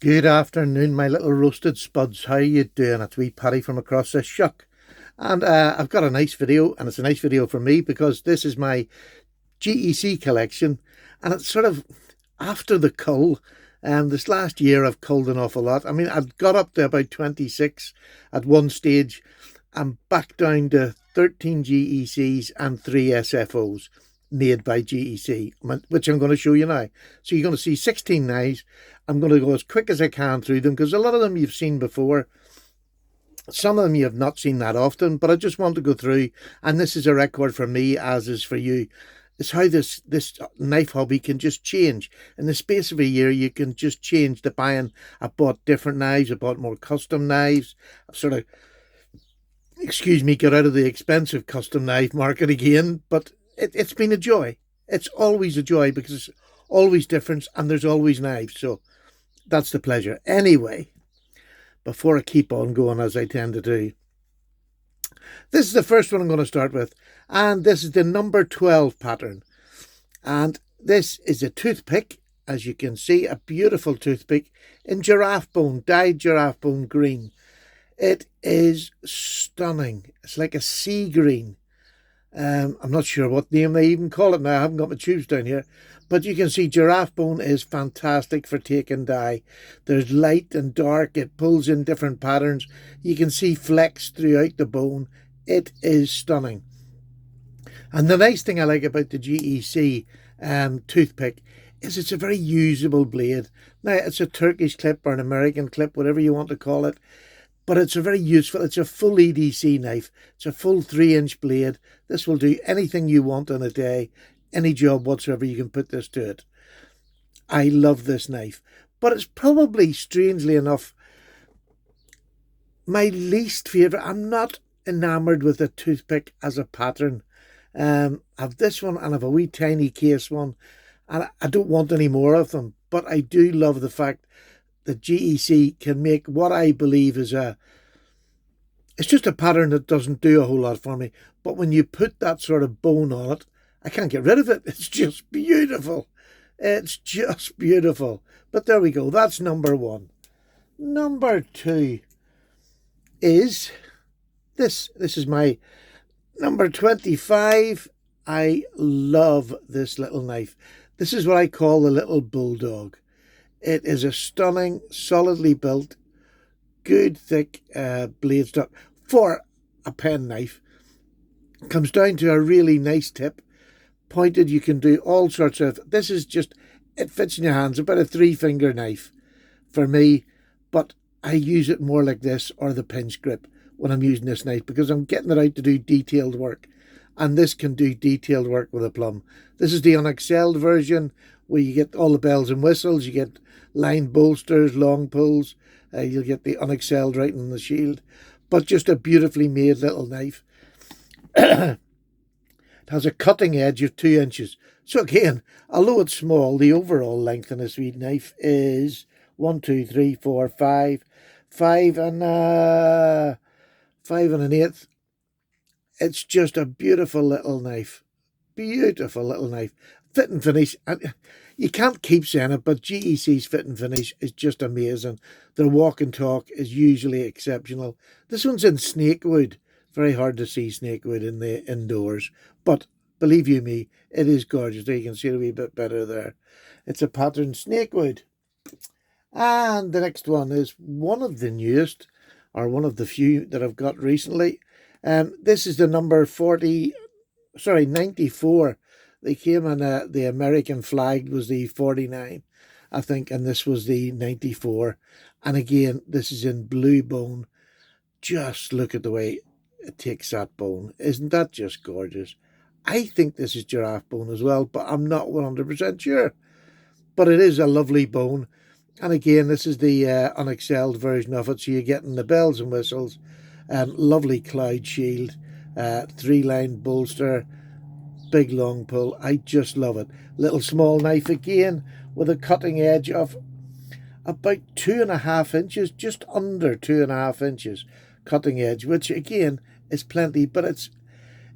Good afternoon, my little roasted spuds. How you doing? It's wee Paddy from across the shuck. And I've got a nice video, and it's a nice video for me because this is my GEC collection, and it's sort of after the cull. This last year I've culled an awful lot. I mean, I've got up to about 26 at one stage. I'm back down to 13 GECs and 3 SFOs made by GEC, which I'm going to show you now. So you're going to see 16 knives. I'm going to go as quick as I can through them because a lot of them you've seen before. Some of them you have not seen that often, but I just want to go through, and this is a record for me as is for you. It's how this knife hobby can just change. In the space of a year, you can just change the buying. I bought different knives. I bought more custom knives. I've sort of, excuse me, got out of the expensive custom knife market again, but it's been a joy. It's always a joy because it's always different and there's always knives. So that's the pleasure. Anyway, before I keep on going as I tend to do, this is the first one I'm going to start with. And this is the number 12 pattern. And this is a toothpick. As you can see, a beautiful toothpick in giraffe bone, dyed giraffe bone green. It is stunning. It's like a sea green. I'm not sure what name they even call it now. I haven't got my tubes down here. But you can see giraffe bone is fantastic for taking dye. There's light and dark. It pulls in different patterns. You can see flecks throughout the bone. It is stunning. And the nice thing I like about the GEC toothpick is it's a very usable blade. Now, it's a Turkish clip or an American clip, whatever you want to call it. But it's a very useful, it's a full EDC knife. It's a full 3-inch blade. This will do anything you want in a day. Any job whatsoever, you can put this to it. I love this knife. But it's probably, strangely enough, my least favourite. I'm not enamoured with a toothpick as a pattern. I have this one and I have a wee tiny case one. And I don't want any more of them. But I do love the fact that GEC can make what I believe is it's just a pattern that doesn't do a whole lot for me. But when you put that sort of bone on it, I can't get rid of it. It's just beautiful. It's just beautiful. But there we go. That's number 1. Number 2 is this. This is my number 25. I love this little knife. This is what I call the little bulldog. It is a stunning, solidly built, good, thick blade stock for a pen knife. Comes down to a really nice tip. Pointed, you can do all sorts of... This is just... It fits in your hands. About a 3-finger knife for me. But I use it more like this or the pinch grip when I'm using this knife because I'm getting it out to do detailed work. And this can do detailed work with a plumb. This is the unexcelled version where you get all the bells and whistles. You get lined bolsters, long pulls. You'll get the unexcelled right in the shield. But just a beautifully made little knife. It has a cutting edge of 2 inches. So again, although it's small, the overall length in this wee knife is 1, 2, 3, 4, 5. 5 and 1/8. It's just a beautiful little knife. Beautiful little knife. Fit and finish. You can't keep saying it, but GEC's fit and finish is just amazing. Their walk and talk is usually exceptional. This one's in snakewood. Very hard to see snakewood in the indoors. But believe you me, it is gorgeous. There you can see it a wee bit better there. It's a pattern snakewood. And the next one is one of the newest, or one of the few that I've got recently. This is the number 94. They came in, the American flag was the 49, I think, and this was the 94. And again, this is in blue bone. Just look at the way it takes that bone. Isn't that just gorgeous? I think this is giraffe bone as well, but I'm not 100% sure. But it is a lovely bone. And again, this is the unexcelled version of it. So you're getting the bells and whistles. Lovely cloud shield. 3-line bolster. Big long pull. I just love it. Little small knife again with a cutting edge of about 2.5 inches. Just under 2.5 inches cutting edge, which again is plenty, but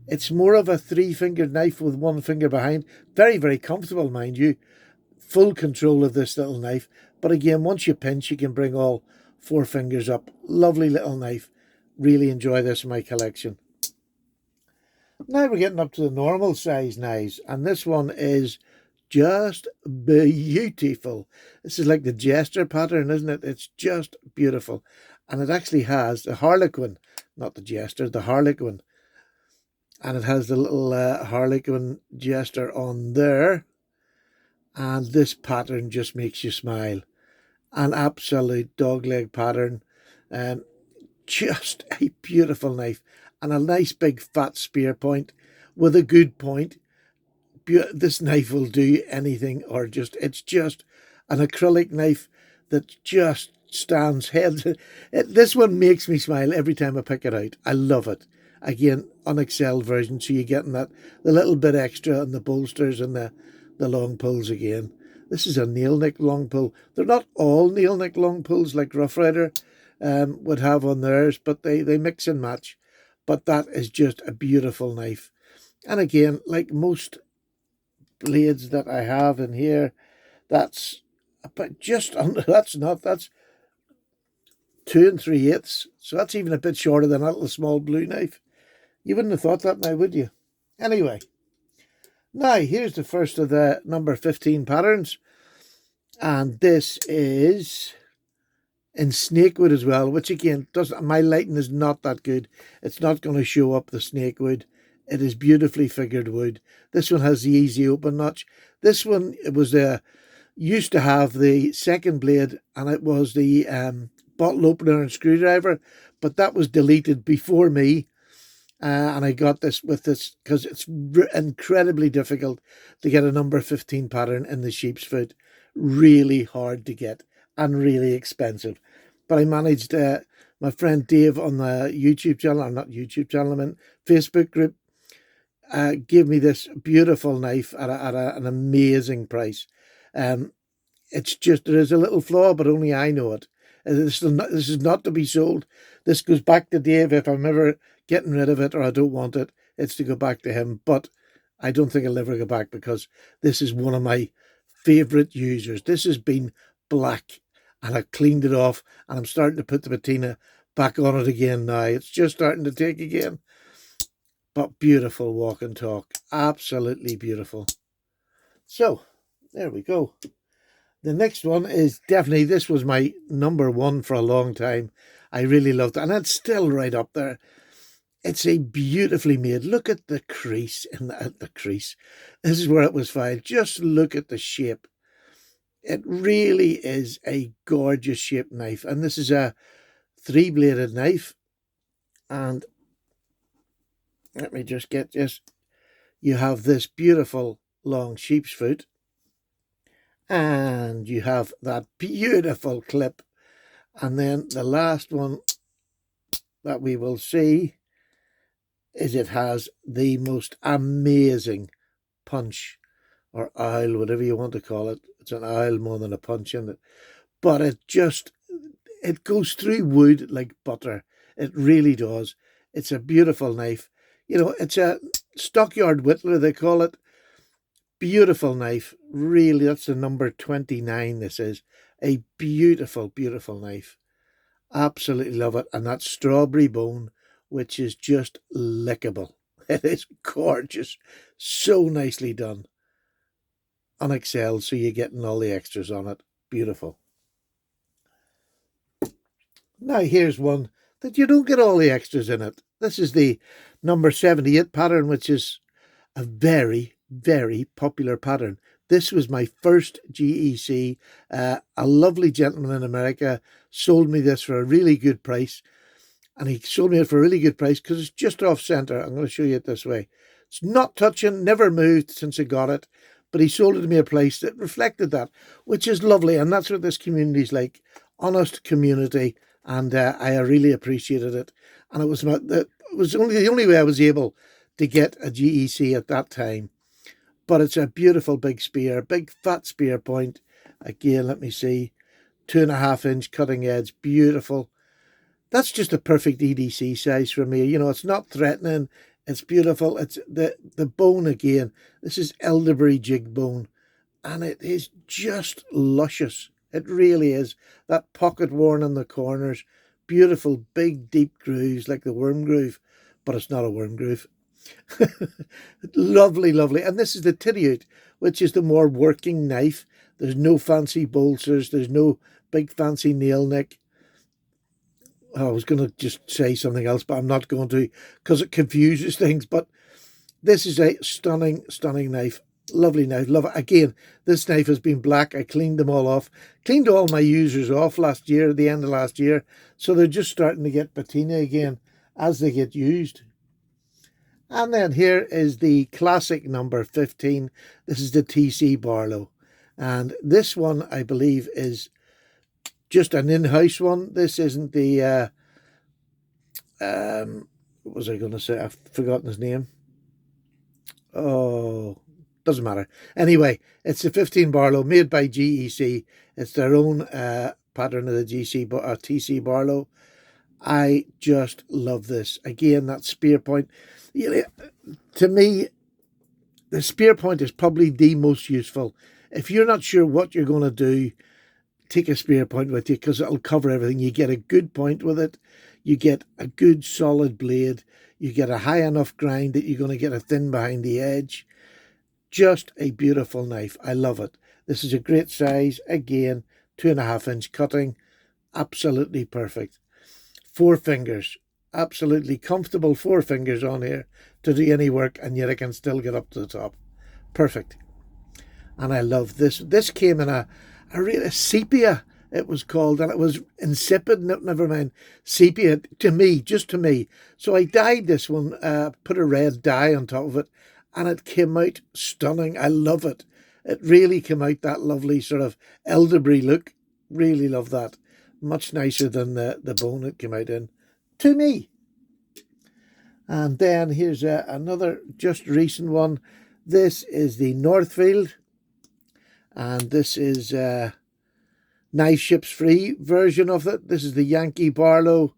it's more of a 3-fingered knife with 1 finger behind. Very, very comfortable, mind you. Full control of this little knife. But again, once you pinch, you can bring all 4 fingers up. Lovely little knife. Really enjoy this in my collection. Now we're getting up to the normal size knives, and this one is just beautiful. This is like the jester pattern, isn't it? It's just beautiful. And it actually has the harlequin, not the jester, the harlequin. And it has the little harlequin jester on there. And this pattern just makes you smile. An absolute dogleg pattern. Just a beautiful knife. And a nice big fat spear point with a good point. This knife will do anything, or it's just an acrylic knife that just stands head. This one makes me smile every time I pick it out. I love it. Again, unexcelled version, so you're getting the little bit extra on the bolsters and the long pulls again. This is a nail nick long pull. They're not all nail nick long pulls like Rough Rider would have on theirs, but they mix and match. But that is just a beautiful knife. And again, like most blades that I have in here, that's about just under, that's 2 3/8, so that's even a bit shorter than that little small blue knife. You wouldn't have thought that now, would you? Anyway, now here's the first of the number 15 patterns, and this is in snakewood as well, which again, my lighting is not that good. It's not going to show up the snakewood. It is beautifully figured wood. This one has the easy open notch. This one, it was used to have the second blade, and it was the bottle opener and screwdriver, but that was deleted before me. And I got this with this because it's incredibly difficult to get a number 15 pattern in the sheep's foot. Really hard to get and really expensive. But I managed, my friend Dave on the YouTube channel, or not YouTube channel, I mean Facebook group, gave me this beautiful knife at an amazing price. It's just, there is a little flaw, but only I know it. This is not to be sold. This goes back to Dave. If I'm ever getting rid of it or I don't want it, it's to go back to him. But I don't think I'll ever go back, because this is one of my favourite users. This has been black, and I cleaned it off, and I'm starting to put the patina back on it again now. It's just starting to take again. But beautiful walk and talk. Absolutely beautiful. So, there we go. The next one is definitely, this was my number 1 for a long time. I really loved it, and it's still right up there. It's a beautifully made. Look at the crease in the crease. This is where it was filed. Just look at the shape. It really is a gorgeous shaped knife, and this is a 3-bladed knife. And let me just get this. You have this beautiful long sheep's foot, and you have that beautiful clip. And then the last one that we will see is it has the most amazing punch, or aisle, whatever you want to call it. It's an aisle more than a punch in it. But it goes through wood like butter. It really does. It's a beautiful knife. You know, it's a stockyard whittler, they call it. Beautiful knife. Really, that's the number 29, this is. A beautiful, beautiful knife. Absolutely love it. And that strawberry bone, which is just lickable. It is gorgeous. So nicely done. Unexcelled, so you're getting all the extras on it. Beautiful. Now here's one that you don't get all the extras in it. This is the number 78 pattern, which is a very, very popular pattern. This was my first GEC. A lovely gentleman in America sold me this for a really good price. And he sold me it for a really good price because it's just off center. I'm going to show you it this way. It's not touching, never moved since I got it. But he sold it to me a price that reflected that, which is lovely. And that's what this community is like. Honest community. And I really appreciated it. And it was the only way I was able to get a GEC at that time. But it's a beautiful big spear, big fat spear point. Again, let me see. 2.5-inch cutting edge, beautiful. That's just a perfect EDC size for me. You know, it's not threatening. It's beautiful. It's the bone again. This is elderberry jig bone, and it is just luscious. It really is. That pocket worn in the corners, beautiful big deep grooves like the worm groove, but it's not a worm groove. Lovely, lovely. And this is the titty out, which is the more working knife. There's no fancy bolsters. There's no big fancy nail nick. Oh, I was going to just say something else, but I'm not going to because it confuses things. But this is a stunning, stunning knife. Lovely knife. Love it. Again, this knife has been black. I cleaned them all off. Cleaned all my users off last year, at the end of last year. So they're just starting to get patina again as they get used. And then here is the classic number 15. This is the TC Barlow. And this one, I believe, is just an in-house one. This isn't the, what was I going to say? I've forgotten his name. Oh, doesn't matter. Anyway, it's the 15 Barlow made by GEC. It's their own pattern of the TC Barlow. I just love this. Again, that spear point. You know, to me, the spear point is probably the most useful. If you're not sure what you're going to do, take a spear point with you because it'll cover everything. You get a good point with it. You get a good solid blade. You get a high enough grind that you're going to get a thin behind the edge. Just a beautiful knife. I love it. This is a great size. Again, 2.5-inch cutting. Absolutely perfect. 4 fingers. Absolutely comfortable 4 fingers on here to do any work, and yet I can still get up to the top. Perfect. And I love this. This came in a real sepia, it was called, and it was insipid, never mind sepia, to me, just to me. So I dyed this one, put a red dye on top of it, and it came out stunning. I love it. It really came out that lovely sort of elderberry look. Really love that. Much nicer than the bone it came out in, to me. And then here's another just recent one. This is the Northfield, and this is Knife Ships Free version of it. This is the Yankee Barlow,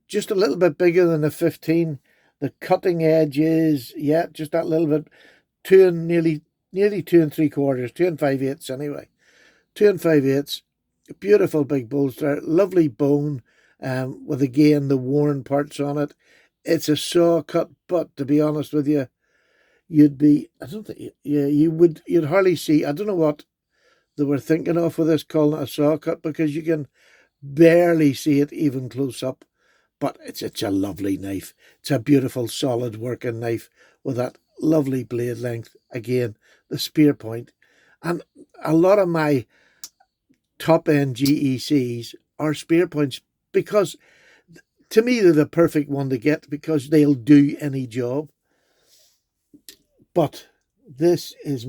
just a little bit bigger than the 15. The cutting edge is, yeah, just that little bit, nearly 2 3/4, 2 5/8 anyway. 2 5/8. Beautiful big bolster, lovely bone, with again the worn parts on it. It's a saw cut, but to be honest with you, you'd hardly see. I don't know what they were thinking of with this, calling it a saw cut, because you can barely see it even close up. But it's a lovely knife. It's a beautiful, solid working knife with that lovely blade length. Again, the spear point, and a lot of my top-end GECs are spear points because, to me, they're the perfect one to get because they'll do any job. But this is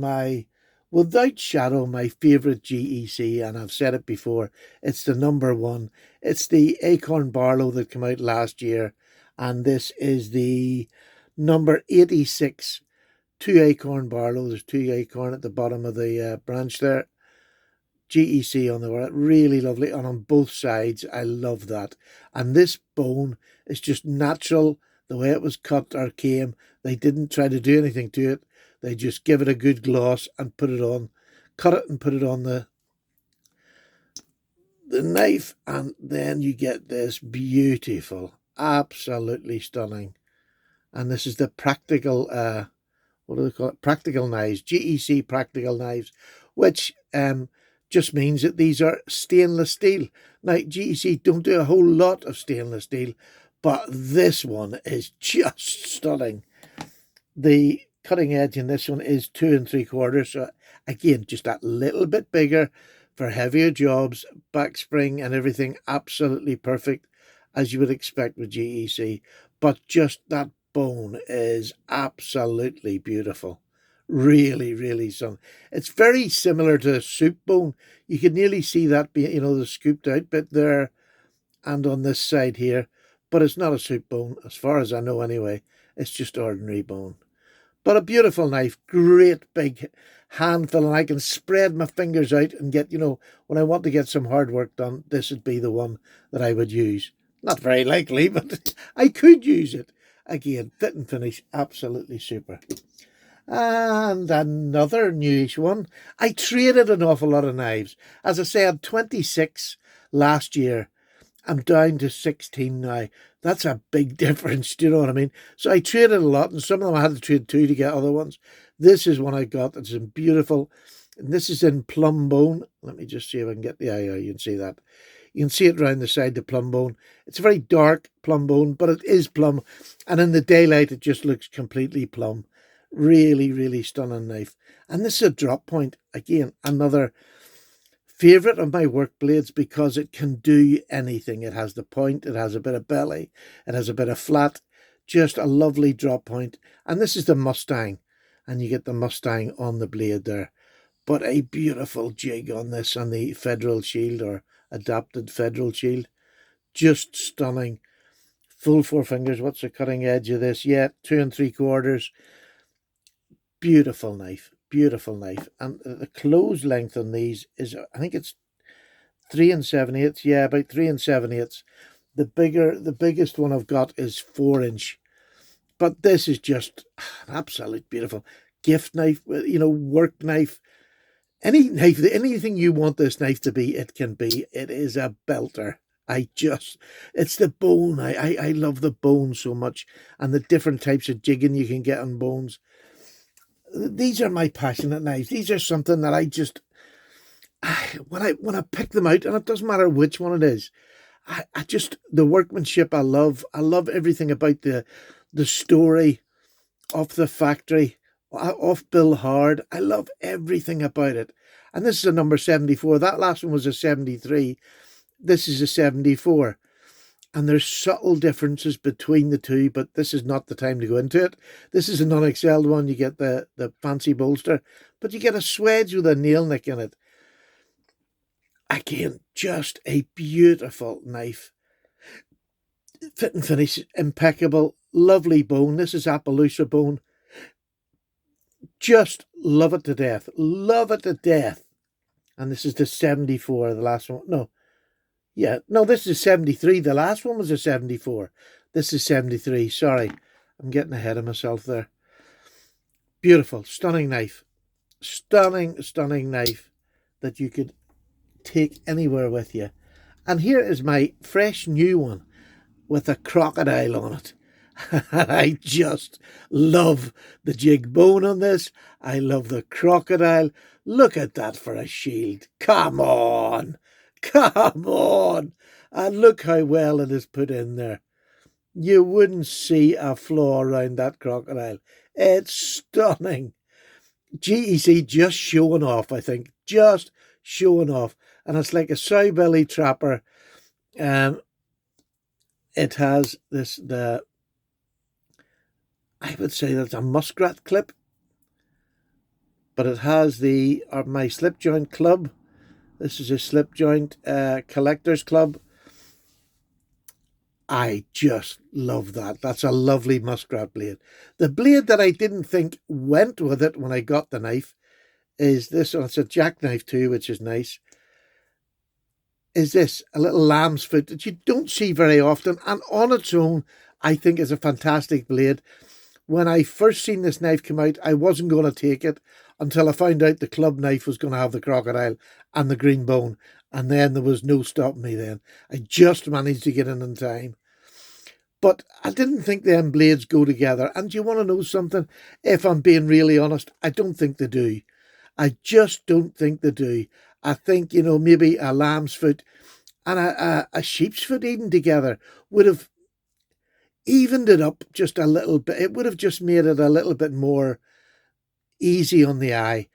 without shadow, my favourite GEC, and I've said it before, it's the number 1. It's the Acorn Barlow that came out last year, and this is the number 86. 2 Acorn Barlow. There's 2 Acorn at the bottom of the branch there. GEC on the right, really lovely, and on both sides. I love that. And this bone is just natural, the way it was cut or came. They didn't try to do anything to it. They just give it a good gloss and put it on, cut it and put it on the knife, and then you get this beautiful, absolutely stunning. And this is the practical, what do they call it? Practical knives, GEC practical knives, which just means that these are stainless steel. Now, GEC don't do a whole lot of stainless steel, but this one is just stunning. The cutting edge in this one is 2 3/4. So again, just that little bit bigger for heavier jobs, back spring and everything. Absolutely perfect, as you would expect with GEC. But just that bone is absolutely beautiful. Really, really something. It's very similar to a soup bone. You can nearly see that, the scooped out bit there and on this side here. But it's not a soup bone, as far as I know anyway. It's just ordinary bone. But a beautiful knife, great big handful, and I can spread my fingers out and get, when I want to get some hard work done, this would be the one that I would use. Not very likely, but I could use it. Again, fit and finish, absolutely super. And another newish one. I traded an awful lot of knives. As I said, 26 last year. I'm down to 16 now. That's a big difference, do you know what I mean? So I traded a lot, and some of them I had to trade two to get other ones. This is one I got that's in beautiful, and this is in plum bone. Let me just see if I can get the eye out. You can see that. You can see it around the side, the plum bone. It's a very dark plum bone, but it is plum, and in the daylight it just looks completely plum. Really, really stunning knife. And this is a drop point. Again, another favourite of my work blades because it can do anything. It has the point, it has a bit of belly, it has a bit of flat, just a lovely drop point. And this is the Mustang, and you get the Mustang on the blade there. But a beautiful jig on this, on the Federal Shield or adapted Federal Shield. Just stunning. Full 4 fingers. What's the cutting edge of this? Yeah, 2 3/4. Beautiful knife. Beautiful knife. And the close length on these is, I think it's 3 7/8. Yeah, about 3 7/8. The biggest one I've got is 4-inch. But this is just an absolute beautiful gift knife, work knife. Any knife, anything you want this knife to be, it can be. It is a belter. It's the bone. I love the bone so much, and the different types of jigging you can get on bones. These are my passionate knives. These are something that when I pick them out, and it doesn't matter which one it is, I just, the workmanship I love everything about the story of the factory, off Bill Hard. I love everything about it. And this is a number 74. That last one was a 73. This is a 74. And there's subtle differences between the two, but this is not the time to go into it. This is an unexcelled one. You get the fancy bolster, but you get a swedge with a nail nick in it. Again, just a beautiful knife. Fit and finish, impeccable. Lovely bone. This is Appaloosa bone. Just love it to death. Love it to death. And this is the 74, the last one. No. Yeah. No, this is 73. The last one was a 74. This is 73. Sorry. I'm getting ahead of myself there. Beautiful. Stunning knife. Stunning, stunning knife that you could take anywhere with you. And here is my fresh new one with a crocodile on it. I just love the jig bone on this. I love the crocodile. Look at that for a shield. Come on. Come on. And look how well it is put in there. You wouldn't see a flaw around that crocodile. It's stunning. GEC just showing off, I think. Just showing off. And it's like a sow belly trapper. It has I would say that's a muskrat clip, but it has my slip joint club. This is a slip joint collector's club. I just love that. That's a lovely muskrat blade. The blade that I didn't think went with it when I got the knife is this one. It's a jackknife too, which is nice. Is this a little lamb's foot that you don't see very often, and on its own, I think is a fantastic blade. When I first seen this knife come out, I wasn't going to take it until I found out the club knife was going to have the crocodile and the green bone. And then there was no stopping me then. I just managed to get in time. But I didn't think them blades go together. And do you want to know something? If I'm being really honest, I don't think they do. I just don't think they do. I think, maybe a lamb's foot and a sheep's foot even together would have evened it up just a little bit. It would have just made it a little bit more easy on the eye.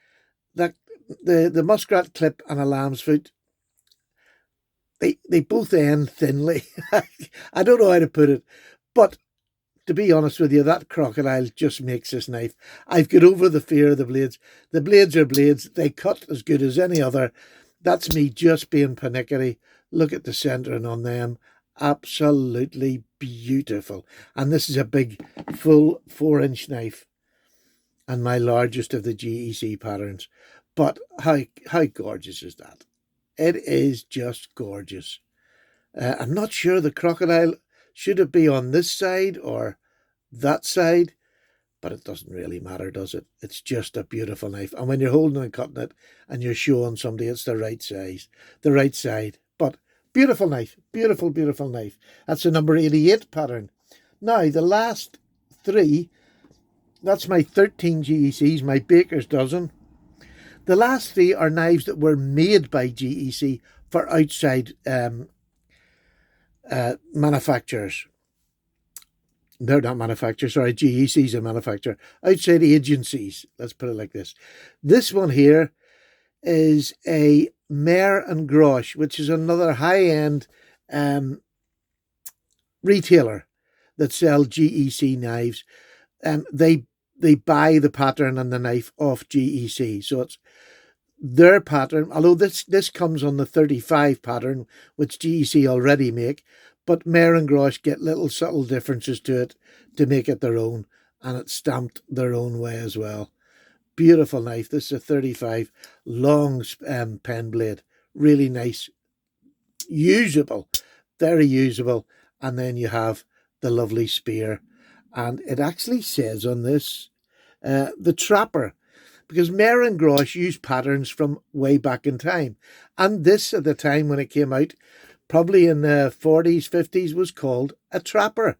That the muskrat clip and a lamb's foot, they both end thinly. I don't know how to put it, but to be honest with you, that crocodile just makes this knife. I've got over the fear of the blades. The blades are blades. They cut as good as any other. That's me just being pernickety. Look at the centering on them. Absolutely beautiful. And this is a big full 4-inch knife and my largest of the GEC patterns. But how gorgeous is that? It is just gorgeous. I'm not sure the crocodile should it be on this side or that side, but it doesn't really matter, does it? It's just a beautiful knife. And when you're holding and cutting it and you're showing somebody it's the right size, the right side. But beautiful knife, beautiful, beautiful knife. That's a number 88 pattern. Now, the last three, that's my 13 GECs, my baker's dozen. The last three are knives that were made by GEC for outside manufacturers. They're not manufacturers, sorry, GEC's a manufacturer. Outside agencies, let's put it like this. This one here is a Mer and Grosh, which is another high-end retailer that sell GEC knives. They buy the pattern and the knife off GEC. So it's their pattern, although this comes on the 35 pattern, which GEC already make, but Mer and Grosh get little subtle differences to it to make it their own, and it's stamped their own way as well. Beautiful knife. This is a 35 long pen blade. Really nice. Usable. Very usable. And then you have the lovely spear. And it actually says on this, the Trapper, because Mer and Grosh used patterns from way back in time. And this, at the time when it came out, probably in the 40s, 50s, was called a Trapper.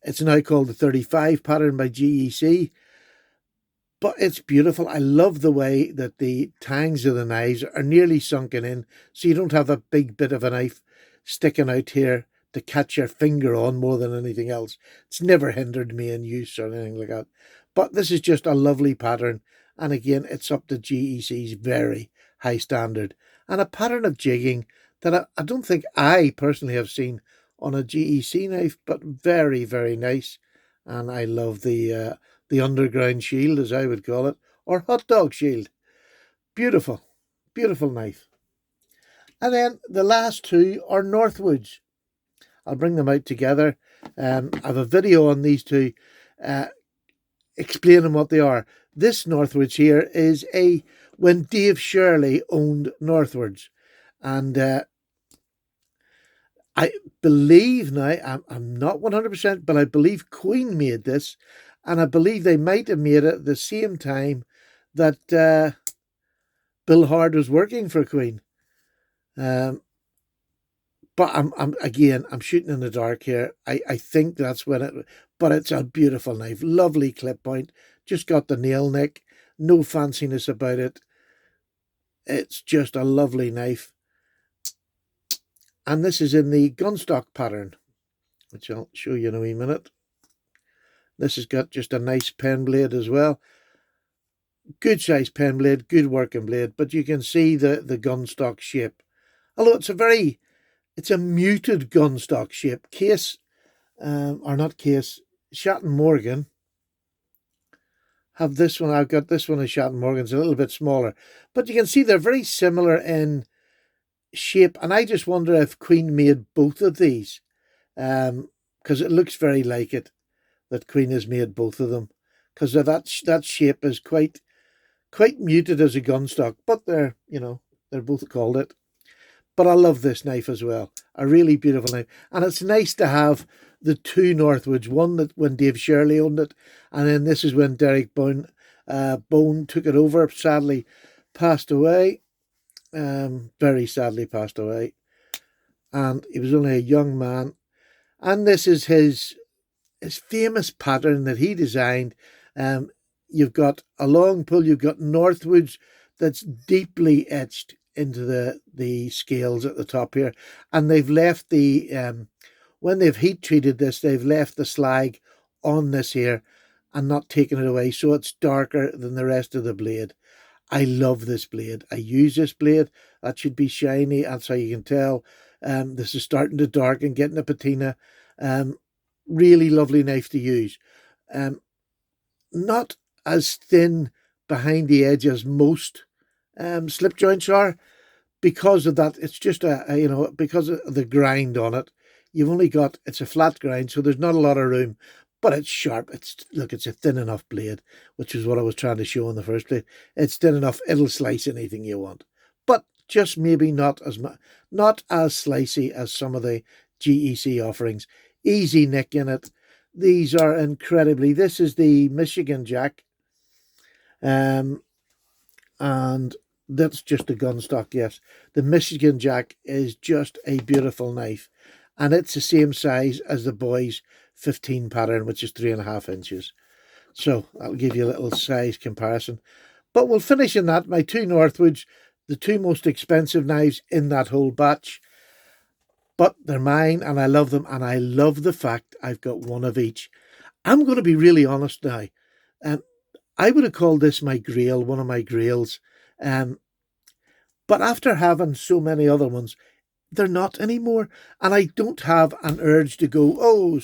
It's now called the 35 pattern by GEC. But it's beautiful. I love the way that the tangs of the knives are nearly sunken in, so you don't have a big bit of a knife sticking out here to catch your finger on more than anything else. It's never hindered me in use or anything like that. But this is just a lovely pattern. And again, it's up to GEC's very high standard. And a pattern of jigging that I don't think I personally have seen on a GEC knife, but very, very nice. And I love the underground shield, as I would call it, or hot dog shield. Beautiful, beautiful knife. And then the last two are Northwoods. I'll bring them out together. I have a video on these two explaining what they are. This Northwoods here is when Dave Shirley owned Northwoods. And I believe now, I'm not 100%, but I believe Queen made this. And I believe they might have made it at the same time that Bill Hard was working for Queen. But I'm shooting in the dark here. I think that's when it, but it's a beautiful knife. Lovely clip point. Just got the nail nick. No fanciness about it. It's just a lovely knife. And this is in the gunstock pattern, which I'll show you in a wee minute. This has got just a nice pen blade as well. Good size pen blade, good working blade, but you can see the gunstock shape. Although it's a muted gunstock shape. Case, or not Case, Shatton Morgan have this one. I've got this one in Shatton Morgan's a little bit smaller. But you can see they're very similar in shape. And I just wonder if Queen made both of these. Because it looks very like it, that Queen has made both of them. Because that shape is quite muted as a gunstock. But they're both called it. But I love this knife as well. A really beautiful knife. And it's nice to have the two Northwoods. One that when Dave Shirley owned it. And then this is when Derek Bone took it over. Sadly passed away. Very sadly passed away. And he was only a young man. And this is his famous pattern that he designed. You've got a long pull. You've got Northwoods that's deeply etched into the scales at the top here, and they've left the when they've heat treated this, they've left the slag on this here and not taken it away, so it's darker than the rest of the blade. I love this blade. I use this blade. That should be shiny. That's how you can tell. This is starting to darken, getting a patina. Really lovely knife to use. Not as thin behind the edge as most slip joints are. Because of that, it's just because of the grind on it, you've only got, it's a flat grind, so there's not a lot of room, but it's sharp. It's a thin enough blade, which is what I was trying to show in the first place. It's thin enough, it'll slice anything you want, but just maybe not as slicey as some of the GEC offerings. Easy nick in it. These are incredibly, this is the Michigan Jack. And that's just the gun stock, yes. The Michigan Jack is just a beautiful knife. And it's the same size as the boys 15 pattern, which is 3.5 inches. So I'll give you a little size comparison. But we'll finish in that. My two Northwoods, the two most expensive knives in that whole batch. But they're mine and I love them. And I love the fact I've got one of each. I'm going to be really honest now. I would have called this my grail, one of my grails. But after having so many other ones, they're not anymore. And I don't have an urge to go,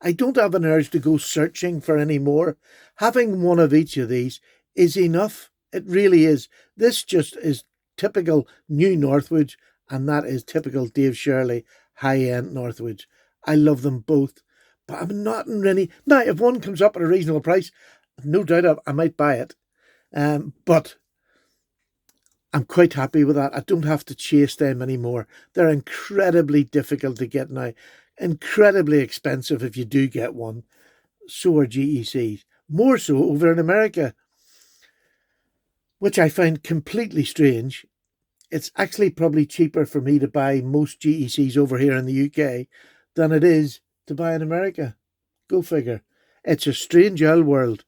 I don't have an urge to go searching for any more. Having one of each of these is enough. It really is. This just is typical new Northwoods, and that is typical Dave Shirley high-end Northwoods. I love them both, but I'm not really... Now, if one comes up at a reasonable price, no doubt I might buy it. But I'm quite happy with that. I don't have to chase them anymore. They're incredibly difficult to get now. Incredibly expensive if you do get one. So are GECs. More so over in America, which I find completely strange. It's actually probably cheaper for me to buy most GECs over here in the UK than it is to buy in America. Go figure. It's a strange old world.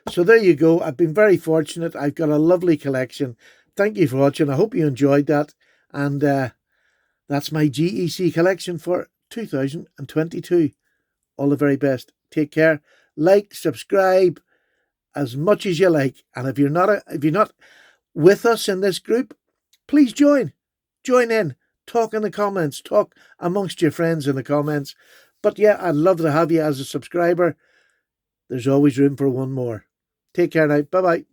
So there you go. I've been very fortunate. I've got a lovely collection. Thank you for watching. I hope you enjoyed that. And that's my GEC collection for 2022. All the very best. Take care. Like, subscribe as much as you like. And if you're not with us in this group, please join in, talk in the comments, talk amongst your friends in the comments. But yeah, I'd love to have you as a subscriber. There's always room for one more. Take care now. Bye-bye.